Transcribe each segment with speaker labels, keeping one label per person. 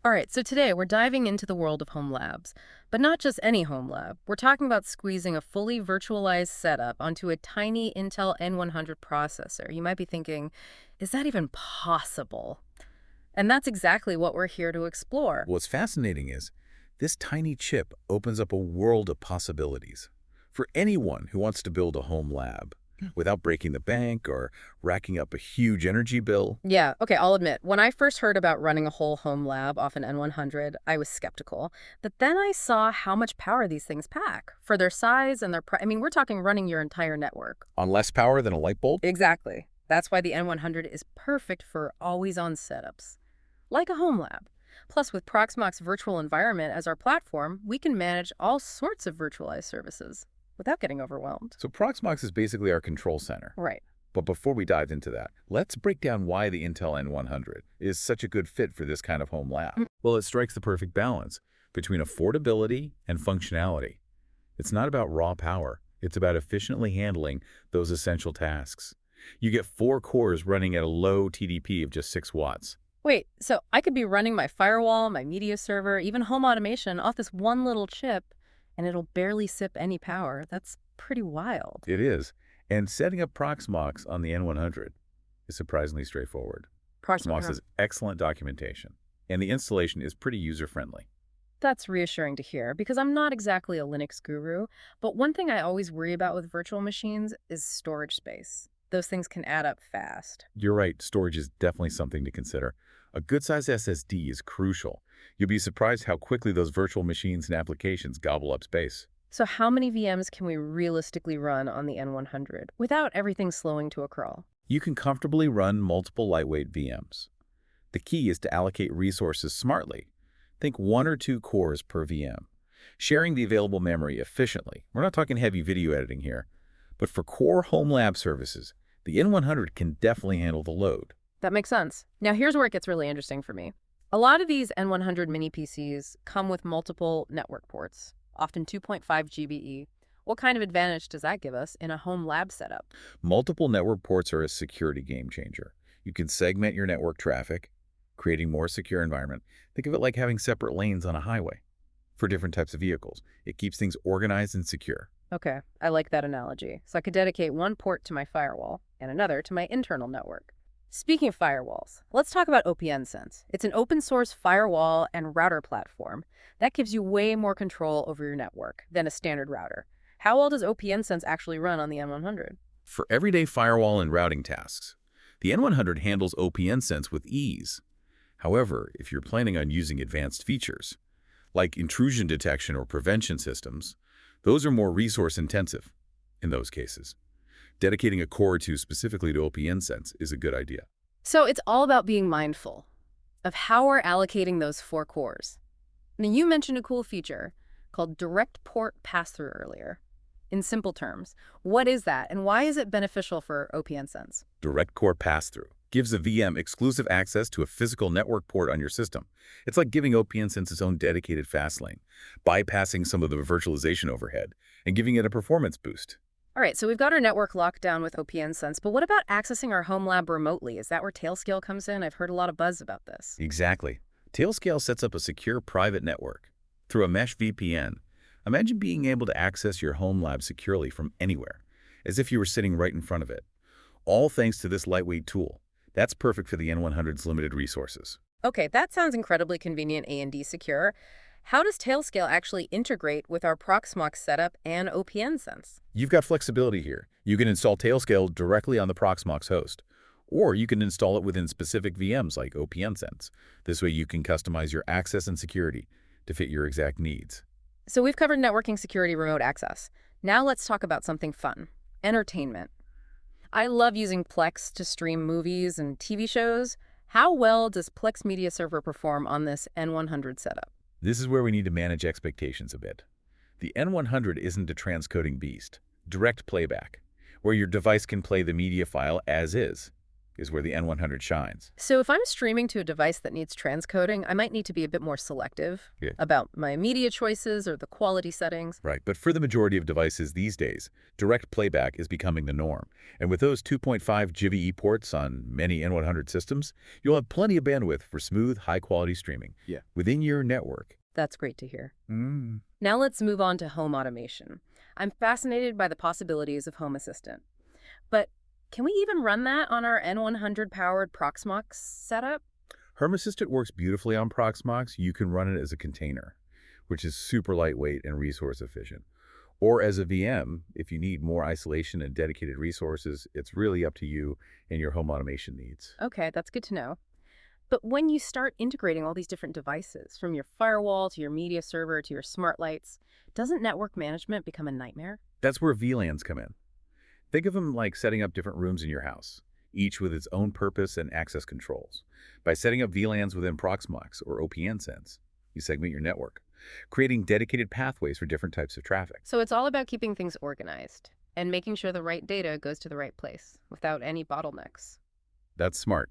Speaker 1: All right, so today we're diving into the world of home labs, but not just any home lab. We're talking about squeezing a fully virtualized setup onto a tiny Intel N100 processor. You might be thinking, is that even possible? And that's exactly what we're here to explore.
Speaker 2: What's fascinating is this tiny chip opens up a world of possibilities for anyone who wants to build a home lab without breaking the bank or racking up a huge energy bill.
Speaker 1: Yeah, okay, I'll admit, when I first heard about running a whole home lab off an N100, I was skeptical. But then I saw how much power these things pack for their size and I mean, we're talking running your entire network.
Speaker 2: On less power than a light bulb?
Speaker 1: Exactly. That's why the N100 is perfect for always-on setups, like a home lab. Plus, with Proxmox Virtual Environment as our platform, we can manage all sorts of virtualized services without getting overwhelmed.
Speaker 2: So Proxmox is basically our control center.
Speaker 1: Right.
Speaker 2: But before we dive into that, let's break down why the Intel N100 is such a good fit for this kind of home lab. Well, it strikes the perfect balance between affordability and functionality. It's not about raw power. It's about efficiently handling those essential tasks. You get 4 cores running at a low TDP of just 6 watts.
Speaker 1: Wait, so I could be running my firewall, my media server, even home automation off this one little chip, and it'll barely sip any power. That's pretty wild.
Speaker 2: It is. And setting up Proxmox on the N100 is surprisingly straightforward. Proxmox has excellent documentation, and the installation is pretty user-friendly.
Speaker 1: That's reassuring to hear because I'm not exactly a Linux guru, but one thing I always worry about with virtual machines is storage space. Those things can add up fast.
Speaker 2: You're right, storage is definitely something to consider. A good-sized SSD is crucial. You'll be surprised how quickly those virtual machines and applications gobble up space.
Speaker 1: So how many VMs can we realistically run on the N100 without everything slowing to a crawl?
Speaker 2: You can comfortably run multiple lightweight VMs. The key is to allocate resources smartly. Think 1 or 2 cores per VM, sharing the available memory efficiently. We're not talking heavy video editing here, but for core home lab services, the N100 can definitely handle the load.
Speaker 1: That makes sense. Now here's where it gets really interesting for me. A lot of these N100 mini PCs come with multiple network ports, often 2.5 GBE. What kind of advantage does that give us in a home lab setup?
Speaker 2: Multiple network ports are a security game changer. You can segment your network traffic, creating a more secure environment. Think of it like having separate lanes on a highway for different types of vehicles. It keeps things organized and secure.
Speaker 1: Okay, I like that analogy. So I could dedicate one port to my firewall and another to my internal network. Speaking of firewalls, let's talk about OPNsense. It's an open source firewall and router platform that gives you way more control over your network than a standard router. How well does OPNsense actually run on the N100?
Speaker 2: For everyday firewall and routing tasks, the N100 handles OPNsense with ease. However, if you're planning on using advanced features, like intrusion detection or prevention systems, those are more resource-intensive in those cases. Dedicating a core or 2 specifically to OPNsense is a good idea.
Speaker 1: So it's all about being mindful of how we're allocating those 4 cores. Now, you mentioned a cool feature called direct port pass-through earlier. In simple terms, what is that and why is it beneficial for OPNsense?
Speaker 2: Direct core pass-through gives a VM exclusive access to a physical network port on your system. It's like giving OPNsense its own dedicated fast lane, bypassing some of the virtualization overhead and giving it a performance boost.
Speaker 1: All right, so we've got our network locked down with OPNsense, but what about accessing our home lab remotely? Is that where Tailscale comes in? I've heard a lot of buzz about this.
Speaker 2: Exactly. Tailscale sets up a secure private network through a mesh VPN. Imagine being able to access your home lab securely from anywhere, as if you were sitting right in front of it. All thanks to this lightweight tool. That's perfect for the N100's limited resources.
Speaker 1: Okay, that sounds incredibly convenient and secure. How does Tailscale actually integrate with our Proxmox setup and OPNsense?
Speaker 2: You've got flexibility here. You can install Tailscale directly on the Proxmox host, or you can install it within specific VMs like OPNsense. This way you can customize your access and security to fit your exact needs.
Speaker 1: So we've covered networking, security, remote access. Now let's talk about something fun. Entertainment. I love using Plex to stream movies and TV shows. How well does Plex Media Server perform on this N100 setup?
Speaker 2: This is where we need to manage expectations a bit. The N100 isn't a transcoding beast, direct playback, where your device can play the media file as is. is where the N100 shines.
Speaker 1: So if I'm streaming to a device that needs transcoding, I might need to be a bit more selective
Speaker 2: Yeah.
Speaker 1: about my media choices or the quality settings.
Speaker 2: Right, but for the majority of devices these days, direct playback is becoming the norm. And with those 2.5 GBE ports on many N100 systems, you'll have plenty of bandwidth for smooth, high-quality streaming within your network.
Speaker 1: That's great to hear. Now let's move on to home automation. I'm fascinated by the possibilities of Home Assistant. But can we even run that on our N100-powered Proxmox setup?
Speaker 2: Home Assistant works beautifully on Proxmox. You can run it as a container, which is super lightweight and resource efficient. Or as a VM, if you need more isolation and dedicated resources, it's really up to you and your home automation needs.
Speaker 1: Okay, that's good to know. But when you start integrating all these different devices, from your firewall to your media server to your smart lights, doesn't network management become a nightmare?
Speaker 2: That's where VLANs come in. Think of them like setting up different rooms in your house, each with its own purpose and access controls. By setting up VLANs within Proxmox or OPNsense, you segment your network, creating dedicated pathways for different types of traffic.
Speaker 1: So it's all about keeping things organized and making sure the right data goes to the right place without any bottlenecks.
Speaker 2: That's smart.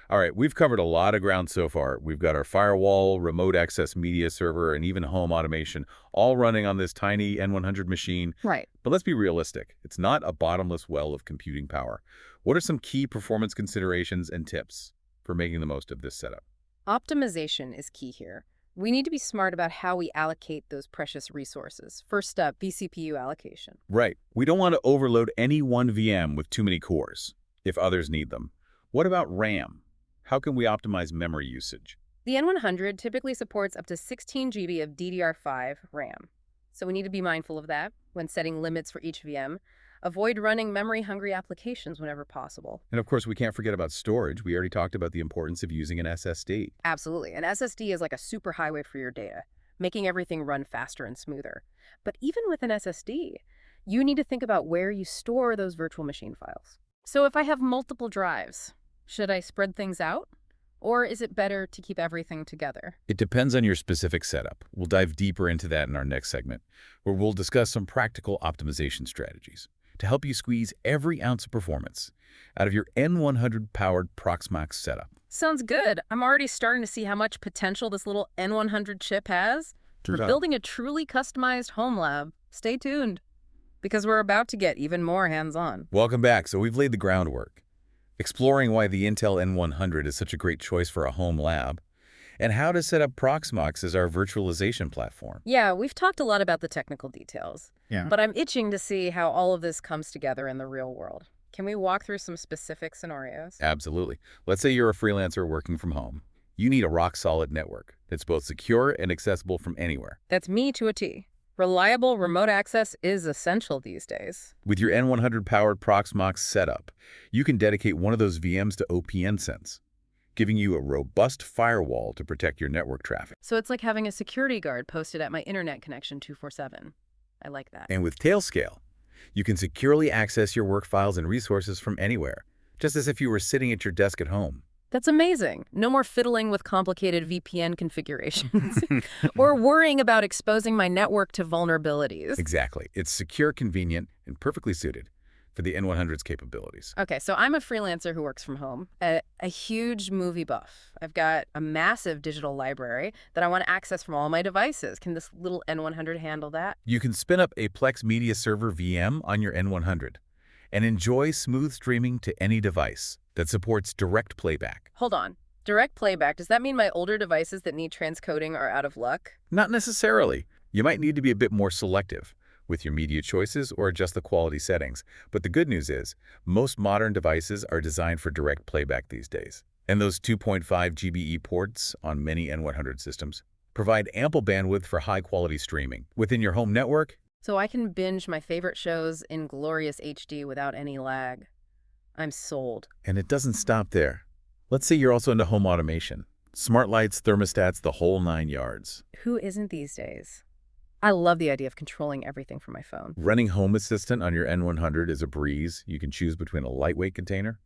Speaker 2: All right, we've covered a lot of ground so far. We've got our firewall, remote access media server, and even home automation, all running on this tiny N100 machine.
Speaker 1: Right.
Speaker 2: But let's be realistic. It's not a bottomless well of computing power. What are some key performance considerations and tips for making the most of this setup?
Speaker 1: Optimization is key here. We need to be smart about how we allocate those precious resources. First up, vCPU allocation.
Speaker 2: Right. We don't want to overload any one VM with too many cores, if others need them. What about RAM? How can we optimize memory usage?
Speaker 1: The N100 typically supports up to 16 GB of DDR5 RAM. So we need to be mindful of that when setting limits for each VM. Avoid running memory-hungry applications whenever possible.
Speaker 2: And of course, we can't forget about storage. We already talked about the importance of using an SSD.
Speaker 1: Absolutely. An SSD is like a superhighway for your data, making everything run faster and smoother. But even with an SSD, you need to think about where you store those virtual machine files. So if I have multiple drives, should I spread things out? Or is it better to keep everything together?
Speaker 2: It depends on your specific setup. We'll dive deeper into that in our next segment, where we'll discuss some practical optimization strategies to help you squeeze every ounce of performance out of your N100-powered Proxmox setup.
Speaker 1: Sounds good. I'm already starting to see how much potential this little N100 chip has for building a truly customized home lab. Stay tuned, because we're about to get even more hands-on.
Speaker 2: Welcome back. So we've laid the groundwork, exploring why the Intel N100 is such a great choice for a home lab, and how to set up Proxmox as our virtualization platform.
Speaker 1: Yeah, we've talked a lot about the technical details, but I'm itching to see how all of this comes together in the real world. Can we walk through some specific scenarios?
Speaker 2: Absolutely. Let's say you're a freelancer working from home. You need a rock-solid network that's both secure and accessible from anywhere.
Speaker 1: That's me to a T. Reliable remote access is essential these days.
Speaker 2: With your N100-powered Proxmox setup, you can dedicate one of those VMs to OPNsense, giving you a robust firewall to protect your network traffic.
Speaker 1: So it's like having a security guard posted at my internet connection 24/7. I like that.
Speaker 2: And with Tailscale, you can securely access your work files and resources from anywhere, just as if you were sitting at your desk at home.
Speaker 1: That's amazing. No more fiddling with complicated VPN configurations or worrying about exposing my network to vulnerabilities.
Speaker 2: Exactly. It's secure, convenient, and perfectly suited for the N100's capabilities.
Speaker 1: Okay, so I'm a freelancer who works from home, a huge movie buff. I've got a massive digital library that I want to access from all my devices. Can this little N100 handle that?
Speaker 2: You can spin up a Plex media server VM on your N100 and enjoy smooth streaming to any device that supports direct playback.
Speaker 1: Hold on. Direct playback, does that mean my older devices that need transcoding are out of luck?
Speaker 2: Not necessarily. You might need to be a bit more selective with your media choices or adjust the quality settings. But the good news is, most modern devices are designed for direct playback these days. And those 2.5 GBE ports on many N100 systems provide ample bandwidth for high-quality streaming within your home network.
Speaker 1: So I can binge my favorite shows in glorious HD without any lag. I'm sold.
Speaker 2: And it doesn't stop there. Let's say you're also into home automation. Smart lights, thermostats, the whole 9 yards.
Speaker 1: Who isn't these days? I love the idea of controlling everything from my phone.
Speaker 2: Running Home Assistant on your N100 is a breeze. You can choose between a lightweight container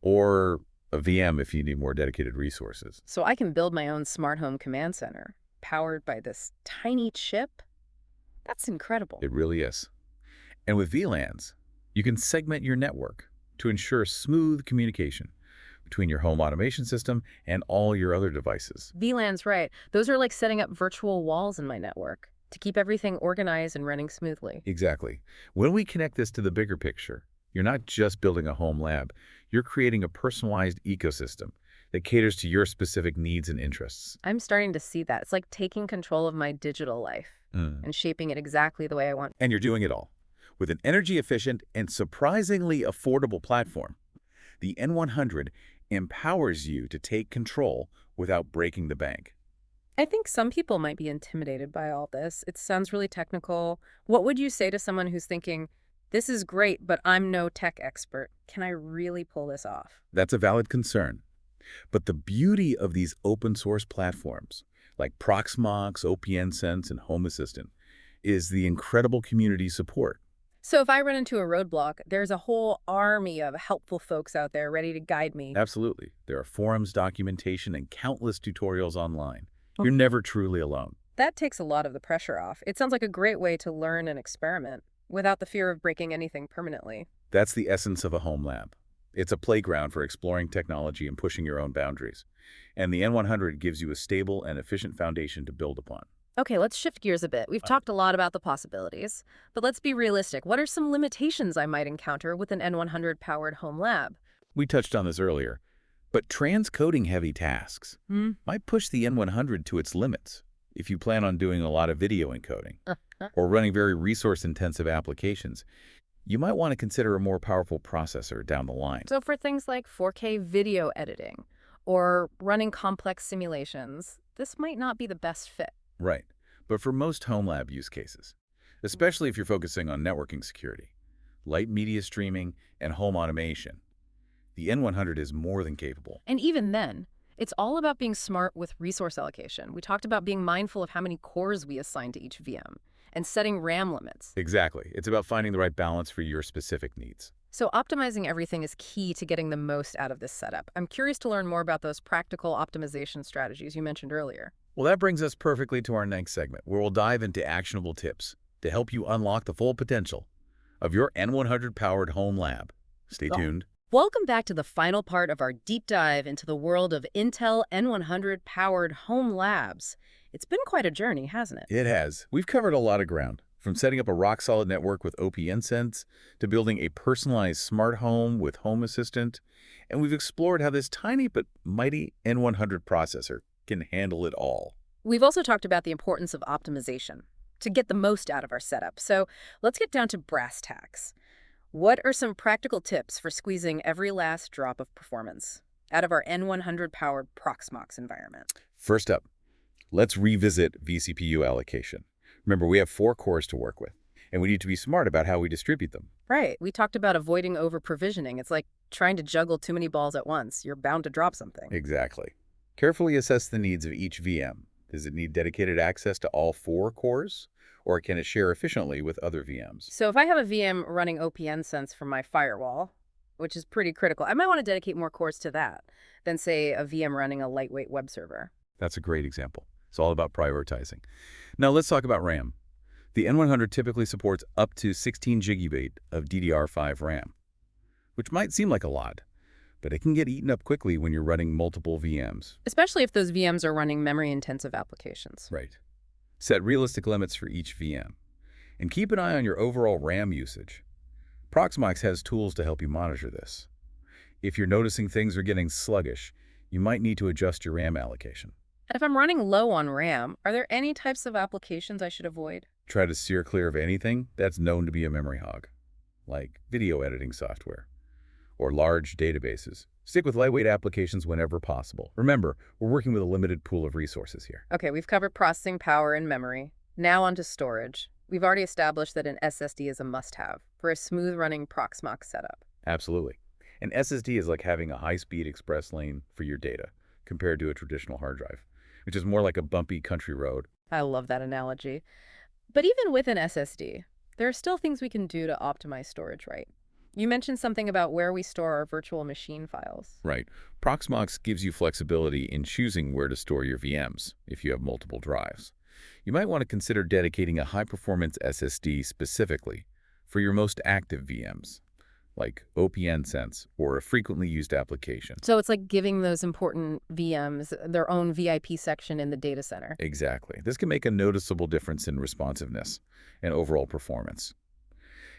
Speaker 2: or a VM if you need more dedicated resources.
Speaker 1: So I can build my own smart home command center, powered by this tiny chip? That's incredible.
Speaker 2: It really is. And with VLANs, you can segment your network to ensure smooth communication between your home automation system and all your other devices.
Speaker 1: VLAN's right. Those are like setting up virtual walls in my network to keep everything organized and running smoothly.
Speaker 2: Exactly. When we connect this to the bigger picture, you're not just building a home lab, you're creating a personalized ecosystem that caters to your specific needs and interests.
Speaker 1: I'm starting to see that. It's like taking control of my digital life and shaping it exactly the way I want.
Speaker 2: And you're doing it all with an energy-efficient and surprisingly affordable platform. The N100 empowers you to take control without breaking the bank.
Speaker 1: I think some people might be intimidated by all this. It sounds really technical. What would you say to someone who's thinking, this is great, but I'm no tech expert. Can I really pull this off?
Speaker 2: That's a valid concern. But the beauty of these open source platforms, like Proxmox, OPNsense, and Home Assistant, is the incredible community support.
Speaker 1: So if I run into a roadblock, there's a whole army of helpful folks out there ready to guide me.
Speaker 2: Absolutely. There are forums, documentation, and countless tutorials online. You're never truly alone.
Speaker 1: That takes a lot of the pressure off. It sounds like a great way to learn and experiment without the fear of breaking anything permanently.
Speaker 2: That's the essence of a home lab. It's a playground for exploring technology and pushing your own boundaries. And the N100 gives you a stable and efficient foundation to build upon.
Speaker 1: Okay, let's shift gears a bit. We've talked a lot about the possibilities, but let's be realistic. What are some limitations I might encounter with an N100-powered home lab?
Speaker 2: We touched on this earlier, but transcoding heavy tasks might push the N100 to its limits if you plan on doing a lot of video encoding or running very resource-intensive applications. You might want to consider a more powerful processor down the line.
Speaker 1: So for things like 4K video editing or running complex simulations, this might not be the best fit.
Speaker 2: Right. But for most home lab use cases, especially if you're focusing on networking security, light media streaming, and home automation, the N100 is more than capable.
Speaker 1: And even then, it's all about being smart with resource allocation. We talked about being mindful of how many cores we assign to each VM and setting RAM limits.
Speaker 2: Exactly. It's about finding the right balance for your specific needs.
Speaker 1: So optimizing everything is key to getting the most out of this setup. I'm curious to learn more about those practical optimization strategies you mentioned earlier.
Speaker 2: Well, that brings us perfectly to our next segment, where we'll dive into actionable tips to help you unlock the full potential of your N100-powered home lab. Stay tuned.
Speaker 1: Welcome back to the final part of our deep dive into the world of Intel N100-powered home labs. It's been quite a journey, hasn't it?
Speaker 2: It has. We've covered a lot of ground, from setting up a rock-solid network with OPNsense to building a personalized smart home with Home Assistant, and we've explored how this tiny but mighty N100 processor can handle it all.
Speaker 1: We've also talked about the importance of optimization to get the most out of our setup. So let's get down to brass tacks. What are some practical tips for squeezing every last drop of performance out of our N100-powered Proxmox environment?
Speaker 2: First up, let's revisit vCPU allocation. Remember, we have 4 cores to work with, and we need to be smart about how we distribute them.
Speaker 1: Right. We talked about avoiding over-provisioning. It's like trying to juggle too many balls at once. You're bound to drop something.
Speaker 2: Exactly. Carefully assess the needs of each VM. Does it need dedicated access to all 4 cores, or can it share efficiently with other VMs?
Speaker 1: So if I have a VM running OPNsense from my firewall, which is pretty critical, I might want to dedicate more cores to that than, say, a VM running a lightweight web server.
Speaker 2: That's a great example. It's all about prioritizing. Now let's talk about RAM. The N100 typically supports up to 16 GB of DDR5 RAM, which might seem like a lot, but it can get eaten up quickly when you're running multiple VMs.
Speaker 1: Especially if those VMs are running memory-intensive applications.
Speaker 2: Right. Set realistic limits for each VM, and keep an eye on your overall RAM usage. Proxmox has tools to help you monitor this. If you're noticing things are getting sluggish, you might need to adjust your RAM allocation.
Speaker 1: If I'm running low on RAM, are there any types of applications I should avoid?
Speaker 2: Try to steer clear of anything that's known to be a memory hog, like video editing software or large databases. Stick with lightweight applications whenever possible. Remember, we're working with a limited pool of resources here.
Speaker 1: Okay, we've covered processing power and memory. Now onto storage. We've already established that an SSD is a must-have for a smooth-running Proxmox setup.
Speaker 2: Absolutely. An SSD is like having a high-speed express lane for your data compared to a traditional hard drive, which is more like a bumpy country road.
Speaker 1: I love that analogy. But even with an SSD, there are still things we can do to optimize storage right. You mentioned something about where we store our virtual machine files.
Speaker 2: Right. Proxmox gives you flexibility in choosing where to store your VMs if you have multiple drives. You might want to consider dedicating a high-performance SSD specifically for your most active VMs, like OPNsense or a frequently used application.
Speaker 1: So it's like giving those important VMs their own VIP section in the data center.
Speaker 2: Exactly. This can make a noticeable difference in responsiveness and overall performance.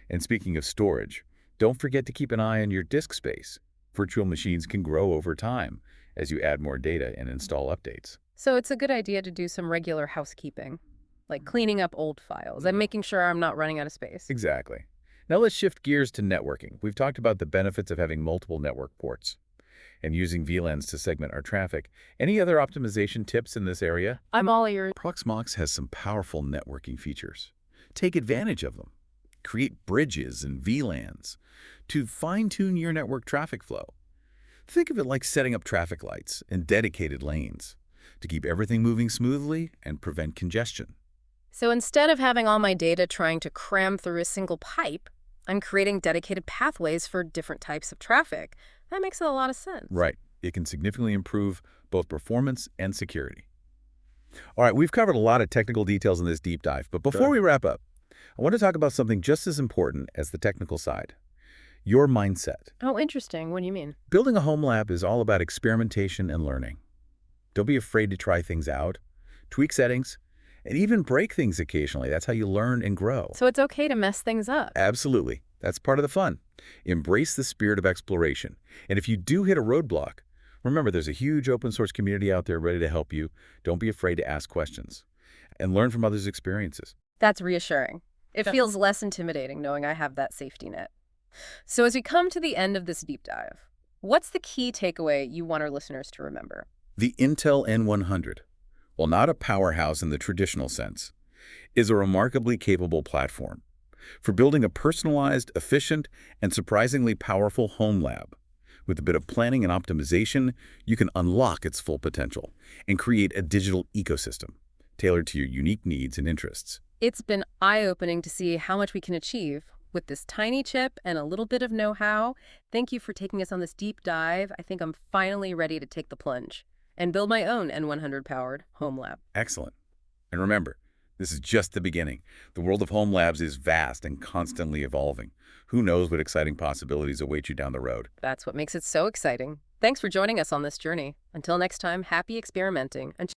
Speaker 2: And speaking of storage, don't forget to keep an eye on your disk space. Virtual machines can grow over time as you add more data and install updates.
Speaker 1: So it's a good idea to do some regular housekeeping, like cleaning up old files and making sure I'm not running out of space.
Speaker 2: Exactly. Now let's shift gears to networking. We've talked about the benefits of having multiple network ports and using VLANs to segment our traffic. Any other optimization tips in this area?
Speaker 1: I'm all ears.
Speaker 2: Proxmox has some powerful networking features. Take advantage of them. Create bridges and VLANs to fine-tune your network traffic flow. Think of it like setting up traffic lights and dedicated lanes to keep everything moving smoothly and prevent congestion.
Speaker 1: So instead of having all my data trying to cram through a single pipe, I'm creating dedicated pathways for different types of traffic. That makes a lot of sense.
Speaker 2: Right. It can significantly improve both performance and security. All right, we've covered a lot of technical details in this deep dive, but before we wrap up, I want to talk about something just as important as the technical side. Your mindset.
Speaker 1: Oh, interesting. What do you mean?
Speaker 2: Building a home lab is all about experimentation and learning. Don't be afraid to try things out, tweak settings, and even break things occasionally. That's how you learn and grow.
Speaker 1: So it's okay to mess things up.
Speaker 2: Absolutely. That's part of the fun. Embrace the spirit of exploration. And if you do hit a roadblock, remember there's a huge open source community out there ready to help you. Don't be afraid to ask questions and learn from others' experiences.
Speaker 1: That's reassuring. It feels less intimidating knowing I have that safety net. So as we come to the end of this deep dive, what's the key takeaway you want our listeners to remember?
Speaker 2: The Intel N100, while not a powerhouse in the traditional sense, is a remarkably capable platform for building a personalized, efficient, and surprisingly powerful home lab. With a bit of planning and optimization, you can unlock its full potential and create a digital ecosystem tailored to your unique needs and interests.
Speaker 1: It's been eye-opening to see how much we can achieve with this tiny chip and a little bit of know-how. Thank you for taking us on this deep dive. I think I'm finally ready to take the plunge and build my own N100-powered home lab.
Speaker 2: Excellent. And remember, this is just the beginning. The world of home labs is vast and constantly evolving. Who knows what exciting possibilities await you down the road?
Speaker 1: That's what makes it so exciting. Thanks for joining us on this journey. Until next time, happy experimenting. And